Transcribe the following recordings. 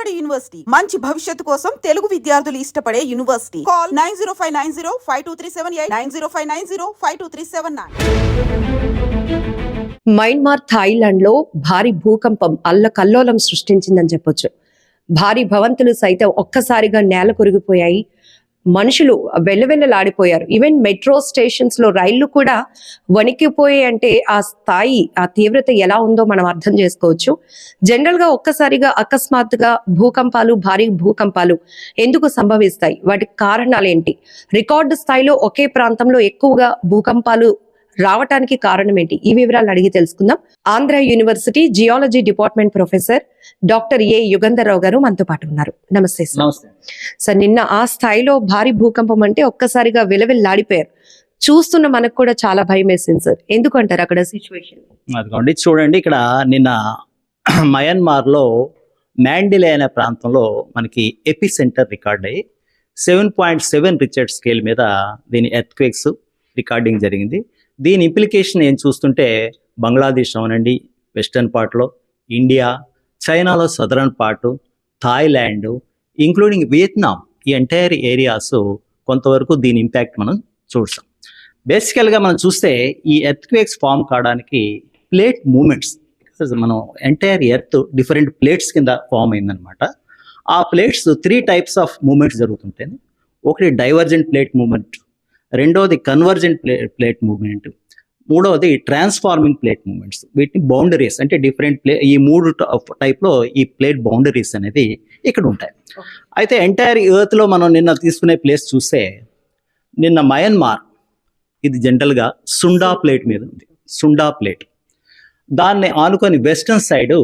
నాడు యూనివర్సిటీ మంచి భవిష్యత్తు కోసం తెలుగు విద్యార్థులు ఇష్టపడే యూనివర్సిటీ. కాల్ 9059052378 9059052379. మయన్మార్ థాయిలాండ్ లో భారీ భూకంపం అల్లకల్లోలం సృష్టించిందని చెప్పొచ్చు. భారీ భవంతులు సైతం ఒక్కసారిగా నేల కొరిగిపోయాయి. మనుషులు వెల్లవెల్లలాడిపోయారు. ఈవెన్ మెట్రో స్టేషన్స్ లో రైళ్లు కూడా వణికిపోయాయి. అంటే ఆ స్థాయి, ఆ తీవ్రత ఎలా ఉందో మనం అర్థం చేసుకోవచ్చు. జనరల్ గా ఒక్కసారిగా అకస్మాత్తుగా భూకంపాలు, భారీ భూకంపాలు ఎందుకు సంభవిస్తాయి? వాటికి కారణాలు ఏంటి? రికార్డు స్థాయిలో ఒకే ప్రాంతంలో ఎక్కువగా భూకంపాలు రావటానికి కారణం ఏంటి? ఈ వివరాలు అడిగి తెలుసుకుందాం. Andhra university geology department professor doctor A Yugandhar Rao గారు మనతో పాటు ఉన్నారు. నమస్తే సార్. నిన్న ఆ స్థాయిలో భారీ భూకంపం అంటే ఒక్కసారిగా విలవిల్లాడిపోయారు. చూస్తున్న మనకు కూడా చాలా భయం వేసింది సార్. ఎందుకంటారు అక్కడ సిచ్యువేషన్? అదిగోండి చూడండి, ఇక్కడ నిన్న మయన్మార్ లో మ్యాండిలే అనే ప్రాంతంలో మనకి ఎపి సెంటర్ రికార్డ్ అయ్యి 7.7 రిచర్డ్ స్కేల్ మీద దీని ఎర్త్క్వేక్స్ రికార్డింగ్ జరిగింది. దీని ఇంప్లికేషన్ ఏం చూస్తుంటే బంగ్లాదేశ్ అవనండి, వెస్టర్న్ పార్ట్లో, ఇండియా, చైనాలో southern part, Thailand, including Vietnam, ఈ ఎంటైర్ ఏరియాస్ కొంతవరకు దీని ఇంపాక్ట్ మనం చూస్తాం. బేసికల్గా మనం చూస్తే ఈ ఎర్త్క్వేక్స్ ఫామ్ కావడానికి ప్లేట్ మూమెంట్స్, మనం ఎంటైర్ ఎర్త్ డిఫరెంట్ ప్లేట్స్ కింద ఫామ్ అయిందనమాట. ఆ ప్లేట్స్ 3 టైప్స్ ఆఫ్ మూమెంట్స్ జరుగుతుంటాయి. ఒకటి డైవర్జెంట్ ప్లేట్ మూమెంట్, రెండవది కన్వర్జెంట్ ప్లేట్ మూవ్మెంట్, మూడవది ట్రాన్స్ఫార్మింగ్ ప్లేట్ మూవ్మెంట్స్. వీటిని బౌండరీస్ అంటే డిఫరెంట్ ఈ 3 టైప్లో ఈ ప్లేట్ బౌండరీస్ అనేది ఇక్కడ ఉంటాయి. అయితే ఎంటైర్ ఎర్త్లో మనం నిన్న తీసుకునే ప్లేస్ చూస్తే, నిన్న మయన్మార్ ఇది జనరల్గా సుండా ప్లేట్ మీద ఉంది. సుండా ప్లేట్, దాన్ని ఆనుకొని వెస్టర్న్ సైడ్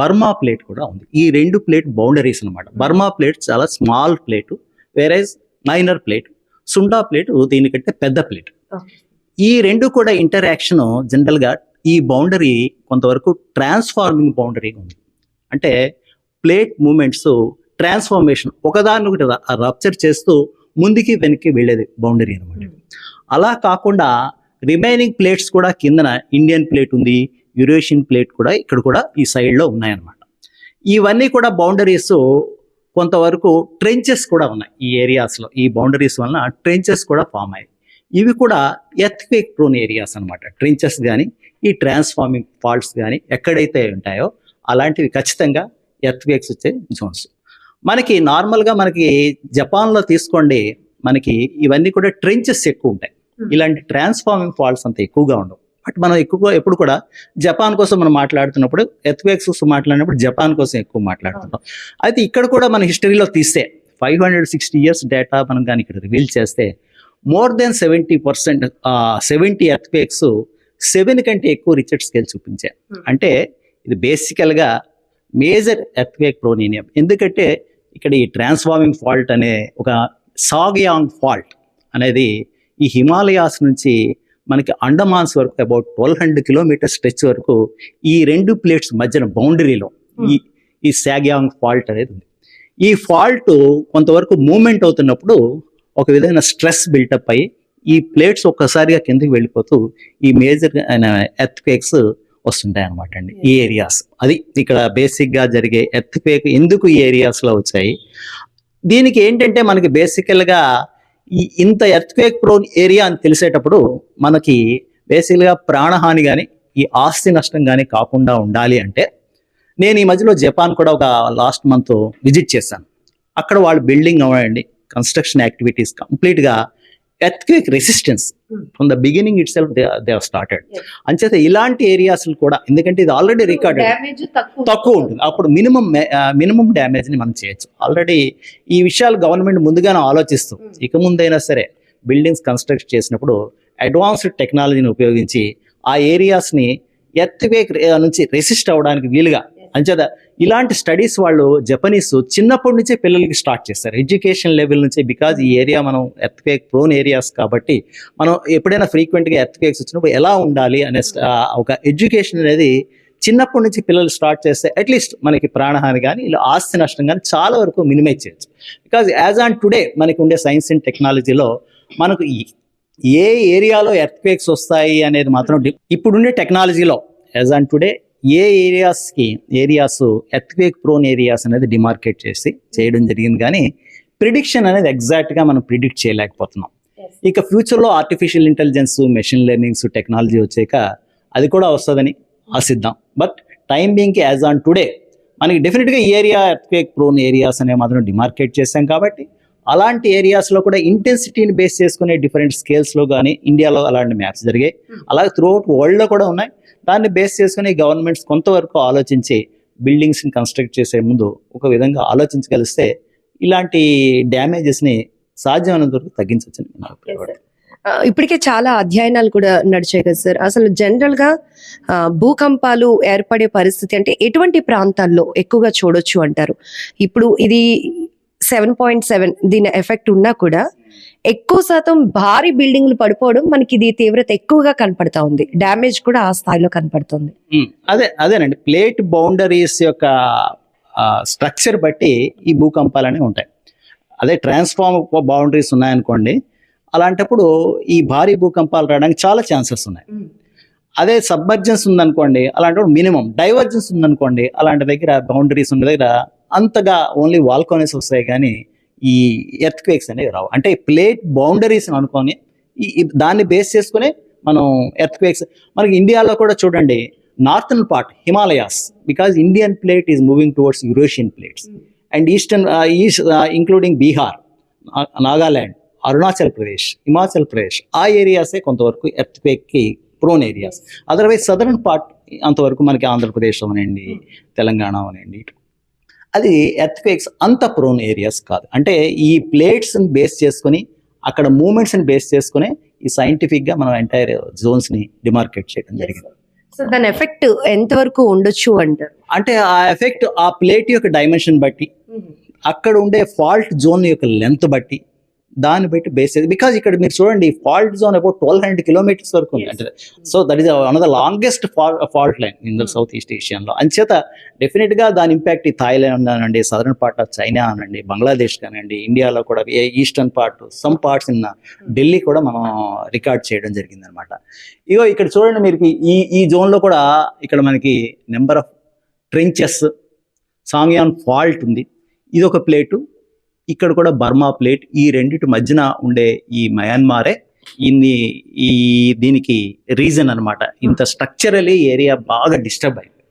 బర్మా ప్లేట్ కూడా ఉంది. ఈ 2 ప్లేట్ బౌండరీస్ అనమాట. బర్మా ప్లేట్ చాలా small plate, average minor plate. Sunda plate దీనికంటే పెద్ద ప్లేట్. ఈ 2 కూడా ఇంటరాక్షన్ జనరల్గా ఈ బౌండరీ కొంతవరకు ట్రాన్స్ఫార్మింగ్ బౌండరీ ఉంది. అంటే ప్లేట్ మూమెంట్స్ ట్రాన్స్ఫార్మేషన్ ఒకదాన్ని ఒకటి రప్చర్ చేస్తూ ముందుకి వెనక్కి వెళ్ళేది బౌండరీ అనమాట. అలా కాకుండా రిమైనింగ్ ప్లేట్స్ కూడా కిందన ఇండియన్ ప్లేట్ ఉంది, యూరేషియన్ ప్లేట్ కూడా ఇక్కడ కూడా ఈ సైడ్లో ఉన్నాయన్నమాట. ఇవన్నీ కూడా బౌండరీస్ కొంతవరకు ట్రెంచెస్ కూడా ఉన్నాయి ఈ ఏరియాస్లో. ఈ బౌండరీస్ వలన ట్రెంచెస్ కూడా ఫామ్ అయ్యాయి. ఇవి కూడా ఎర్త్క్వేక్ ప్రోన్ ఏరియాస్ అనమాట. ట్రెంచెస్ కానీ ఈ ట్రాన్స్ఫార్మింగ్ ఫాల్ట్స్ కానీ ఎక్కడైతే ఉంటాయో అలాంటివి ఖచ్చితంగా ఎర్త్క్వేక్స్ వచ్చే జోన్స్. మనకి నార్మల్గా మనకి జపాన్లో తీసుకోండి, మనకి ఇవన్నీ కూడా ట్రెంచెస్ ఎక్కువ ఉంటాయి. ఇలాంటి ట్రాన్స్ఫార్మింగ్ ఫాల్ట్స్ అంత ఎక్కువగా ఉండవు. బట్ మనం ఎక్కువగా ఎప్పుడు కూడా జపాన్ కోసం మనం మాట్లాడుతున్నప్పుడు, ఎర్త్క్వేక్స్ మాట్లాడినప్పుడు జపాన్ కోసం ఎక్కువ మాట్లాడుతుంటాం. అయితే ఇక్కడ కూడా మన హిస్టరీలో తీస్తే 560 ఇయర్స్ డేటా మనం కానీ ఇక్కడ రివీల్ చేస్తే మోర్ దెన్ 70% ఎర్త్క్వేక్స్ 7 కంటే ఎక్కువ రిచర్డ్ స్కేల్ చూపించాయి. అంటే ఇది బేసికల్గా మేజర్ ఎర్త్క్వేక్ ప్రోనీనియం. ఎందుకంటే ఇక్కడ ఈ ట్రాన్స్ఫార్మింగ్ ఫాల్ట్ అనే ఒక సాగ్యాంగ్ ఫాల్ట్ అనేది ఈ హిమాలయాస్ నుంచి మనకి అండమాన్స్ వరకు అబౌట్ 1200 కిలోమీటర్ స్ట్రెచ్ వరకు ఈ 2 ప్లేట్స్ మధ్యన బౌండరీలో ఈ సాగ్యాంగ్ ఫాల్ట్ అనేది ఉంది. ఈ ఫాల్ట్ కొంతవరకు మూమెంట్ అవుతున్నప్పుడు ఒక విధమైన స్ట్రెస్ బిల్టప్ అయ్యి ఈ ప్లేట్స్ ఒక్కసారిగా కిందకి వెళ్ళిపోతూ ఈ మేజర్ ఎర్త్క్వేక్స్ వస్తుంటాయి అనమాట అండి ఈ ఏరియాస్. అది ఇక్కడ బేసిక్గా జరిగే ఎర్త్క్వేక్ ఎందుకు ఈ ఏరియాస్లో వచ్చాయి. దీనికి ఏంటంటే మనకి బేసికల్గా ఇంత ఎర్త్క్వేక్ ప్రోన్ ఏరియా అని తెలిసేటప్పుడు మనకి బేసిక్గా ప్రాణహాని కానీ ఈ ఆస్తి నష్టం కానీ కాకుండా ఉండాలి అంటే, నేను ఈ మధ్యలో జపాన్ కూడా ఒక లాస్ట్ మంత్ విజిట్ చేశాను. అక్కడ వాళ్ళు బిల్డింగ్ అవ్వండి, కన్స్ట్రక్షన్ యాక్టివిటీస్ కంప్లీట్గా earthquake resistance from the beginning it self they have started. అంచేత ఇలాంటి ఏరియాస్ కూడా, ఎందుకంటే ఇది ఆల్రెడీ రికార్డెడ్, తక్కువ ఉంటుంది, అప్పుడు మినిమం డ్యామేజ్ ని మనం చేయొచ్చు. ఆల్రెడీ ఈ విషయాలు గవర్నమెంట్ ముందుగానే ఆలోచిస్తూ ఇక ముందైనా సరే బిల్డింగ్స్ కన్స్ట్రక్ట్ చేసినప్పుడు అడ్వాన్స్డ్ టెక్నాలజీని ఉపయోగించి ఆ ఏరియాస్ ని ఎర్త్క్వేక్ నుంచి రెసిస్ట్ అవ్వడానికి వీలుగా. అంచేత ఇలాంటి స్టడీస్ వాళ్ళు జపనీస్ చిన్నప్పటి నుంచే పిల్లలకి స్టార్ట్ చేస్తారు, ఎడ్యుకేషన్ లెవెల్ నుంచి. బికాజ్ ఈ ఏరియా మనం ఎర్త్క్వేక్ ప్రోన్ ఏరియాస్ కాబట్టి మనం ఎప్పుడైనా ఫ్రీక్వెంట్గా ఎర్త్క్వేక్స్ వచ్చినప్పుడు ఎలా ఉండాలి అనే ఒక ఎడ్యుకేషన్ అనేది చిన్నప్పటి నుంచి పిల్లలు స్టార్ట్ చేస్తే అట్లీస్ట్ మనకి ప్రాణహాని కానీ ఇలా ఆస్తి నష్టం కానీ చాలా వరకు మినిమైజ్ చేయొచ్చు. బికాజ్ యాజ్ ఆన్ టుడే మనకి ఉండే సైన్స్ అండ్ టెక్నాలజీలో మనకు ఏ ఏరియాలో ఎర్త్క్వేక్స్ వస్తాయి అనేది మాత్రం ఇప్పుడుండే టెక్నాలజీలో as on today A areas earthquake prone areas అనేది డిమార్కేట్ చేసి చేయడం జరిగింది, కానీ ప్రిడిక్షన్ అనేది ఎగ్జాక్ట్గా మనం ప్రిడిక్ట్ చేయలేకపోతున్నాం. ఇక ఫ్యూచర్లో artificial intelligence, machine learnings technology వచ్చాక అది కూడా వస్తుందని ఆశిద్దాం. బట్ టైం బీయింగ్కి యాజ్ ఆన్ టుడే మనకి డెఫినెట్గా ఈ ఏరియా ఎర్త్క్వేక్ ప్రోన్ ఏరియాస్ అనే మాత్రం డిమార్కేట్ చేశాం. కాబట్టి అలాంటి ఏరియాస్లో కూడా ఇంటెన్సిటీని బేస్ చేసుకునే డిఫరెంట్ స్కేల్స్లో కానీ ఇండియాలో అలాంటి మ్యాప్స్ జరిగాయి. అలాగే త్రూఅవుట్ వరల్డ్లో కూడా ఉన్నాయి. దాన్ని బేస్ చేసుకుని గవర్నమెంట్స్ కొంతవరకు ఆలోచించి బిల్డింగ్స్ని కన్స్ట్రక్ట్ చేసే ముందు ఒక విధంగా ఆలోచించగలిస్తే ఇలాంటి డ్యామేజెస్ని సాధ్యమైనంత వరకు తగ్గించవచ్చని నా అభిప్రాయం. ఇప్పటికే చాలా అధ్యయనాలు కూడా నడిచాయి కదా సార్. అసలు జనరల్ గా భూకంపాలు ఏర్పడే పరిస్థితి అంటే ఎటువంటి ప్రాంతాల్లో ఎక్కువగా చూడొచ్చు అంటారు? ఇప్పుడు ఇది 7.7 దీని ఎఫెక్ట్ ఉన్నా కూడా ఎక్కువ శాతం భారీ బిల్డింగ్లు పడిపోవడం మనకి ఇది తీవ్రత ఎక్కువగా కనపడతా ఉంది, డ్యామేజ్ కూడా ఆ స్థాయిలో కనపడుతుంది. అదేనండి, ప్లేట్ బౌండరీస్ యొక్క స్ట్రక్చర్ బట్టి ఈ భూకంపాలనే ఉంటాయి. అదే ట్రాన్స్ఫార్మ్ బౌండరీస్ ఉన్నాయనుకోండి, అలాంటప్పుడు ఈ భారీ భూకంపాలు రావడానికి చాలా ఛాన్సెస్ ఉన్నాయి. అదే సబ్మర్జెన్స్ ఉందనుకోండి, అలాంటప్పుడు మినిమం. డైవర్జెన్స్ ఉందనుకోండి, అలాంటి దగ్గర బౌండరీస్ ఉన్న దగ్గర అంతగా ఓన్లీ వాల్కోనెస్ వస్తాయి, కానీ ఈ ఎర్త్క్వేక్స్ అనేవి రావు. అంటే ప్లేట్ బౌండరీస్ అనుకొని దాన్ని బేస్ చేసుకుని మనం ఎర్త్క్వేక్స్ మనకి ఇండియాలో కూడా చూడండి, northern part Himalayas, because Indian plate is moving towards Eurasian plates and eastern including Bihar, Nagaland, Arunachal Pradesh, Himachal Pradesh, ఆ ఏరియాసే కొంతవరకు ఎర్త్క్వేక్కి prone areas. Otherwise southern part అంతవరకు మనకి ఆంధ్రప్రదేశ్ అవనండి, తెలంగాణ అవనండి, అది ఎర్త్క్వేక్స్ అంత ప్రోన్ ఏరియాస్ కాదు. అంటే ఈ ప్లేట్స్ని బేస్ చేసుకొని అక్కడ మూమెంట్స్ని బేస్ చేసుకుని ఈ సైంటిఫిక్గా మనం ఎంటైర్ జోన్స్ని డిమార్కేట్ చేయడం జరిగింది. సో దాని ఎఫెక్ట్ ఎంతవరకు ఉండొచ్చు అంటారు? అంటే ఆ ఎఫెక్ట్ ఆ ప్లేట్ యొక్క డైమెన్షన్ బట్టి, అక్కడ ఉండే ఫాల్ట్ జోన్ యొక్క లెంత్ బట్టి, దాన్ని బట్టి బేస్ చేసి, బికాజ్ ఇక్కడ మీరు చూడండి ఫాల్ట్ జోన్ అబౌట్ 1200 కిలోమీటర్స్ వరకు ఉంది. అంటే so that is one of the longest fault line in the south east ఏషియన్లో. అంచేత డెఫినెట్గా దాని ఇంపాక్ట్ ఈ థాయిలాండ్ అనండి, సదరన్ పార్ట్ ఆఫ్ చైనా అనండి, బంగ్లాదేశ్ కానివ్వండి, ఇండియాలో కూడా eastern part, some parts in Delhi కూడా మనం రికార్డ్ చేయడం జరిగింది అనమాట. ఇగో ఇక్కడ చూడండి, మీరు ఈ జోన్లో కూడా ఇక్కడ మనకి నెంబర్ ఆఫ్ ట్రెంచెస్, సాంగ్యాన్ ఫాల్ట్ ఉంది, ఇది ఒక ప్లేటు, ఇక్కడ కూడా బర్మా ప్లేట్, ఈ రెండిటి మధ్యన ఉండే ఈ మయన్మారే దీనికి రీజన్ అనమాట. ఇంత స్ట్రక్చరలీ ఏరియా బాగా డిస్టర్బ్ అయింది.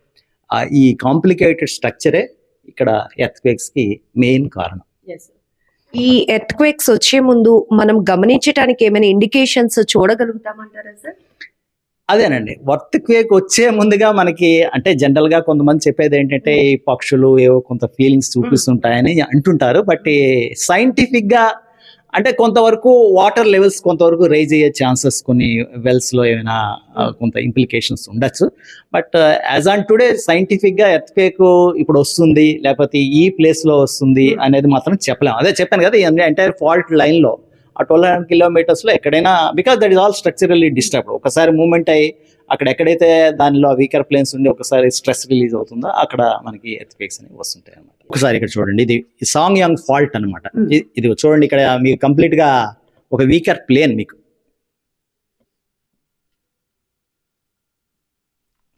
ఈ కాంప్లికేటెడ్ స్ట్రక్చరే ఇక్కడ ఎర్త్క్వేక్స్కి మెయిన్ కారణం. ఈ ఎర్త్క్వేక్స్ వచ్చే ముందు మనం గమనించడానికి ఏమైనా ఇండికేషన్స్ చూడగలుగుతామంటారా సార్? అదేనండి, ఎర్త్క్వేక్ వచ్చే ముందుగా మనకి అంటే జనరల్గా కొంతమంది చెప్పేది ఏంటంటే ఈ పక్షులు ఏవో కొంత ఫీలింగ్స్ చూపిస్తుంటాయని అంటుంటారు. బట్ సైంటిఫిక్గా అంటే కొంతవరకు వాటర్ లెవెల్స్ కొంతవరకు రైజ్ అయ్యే ఛాన్సెస్ కొన్ని వెల్స్లో ఏమైనా కొంత ఇంప్లికేషన్స్ ఉండొచ్చు. బట్ యాజ్ ఆన్ టుడే సైంటిఫిక్గా ఎర్త్క్వేక్ ఇప్పుడు వస్తుంది లేకపోతే ఈ ప్లేస్లో వస్తుంది అనేది మాత్రం చెప్పలేము. అదే చెప్పాను కదా, ఎంటైర్ ఫాల్ట్ లైన్లో ఆ 1200 కిలోమీటర్స్లో ఎక్కడైనా, because that is all structurally disturbed. ఒకసారి మూవ్మెంట్ అయ్యి అక్కడ ఎక్కడైతే దానిలో వీకర్ ప్లేన్స్ ఉండి ఒకసారి స్ట్రెస్ రిలీజ్ అవుతుందో అక్కడ మనకి ఎర్త్క్వేక్స్ అనేవి వస్తుంటాయి అనమాట. ఒకసారి ఇక్కడ చూడండి, ఇది సాంగ్యాంగ్ ఫాల్ట్ అనమాట. ఇది చూడండి, ఇక్కడ మీకు కంప్లీట్గా ఒక వీకర్ ప్లేన్, మీకు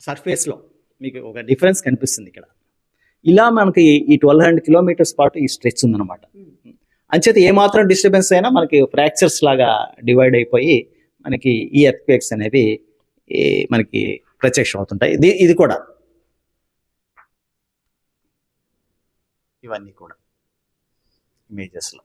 సర్ఫేస్లో మీకు ఒక డిఫరెన్స్ కనిపిస్తుంది ఇక్కడ. ఇలా మనకి ఈ 1200 కిలోమీటర్స్ పాటు ఈ స్ట్రెచ్ ఉందన్నమాట. అంచేత ఏమాత్రం డిస్టర్బెన్స్ అయినా మనకి ఫ్రాక్చర్స్ లాగా డివైడ్ అయిపోయి మనకి ఈ ఎర్త్క్వేక్స్ అనేవి మనకి ప్రత్యక్షం అవుతుంటాయి. ఇది కూడా ఇవన్నీ కూడా ఇమేజెస్లో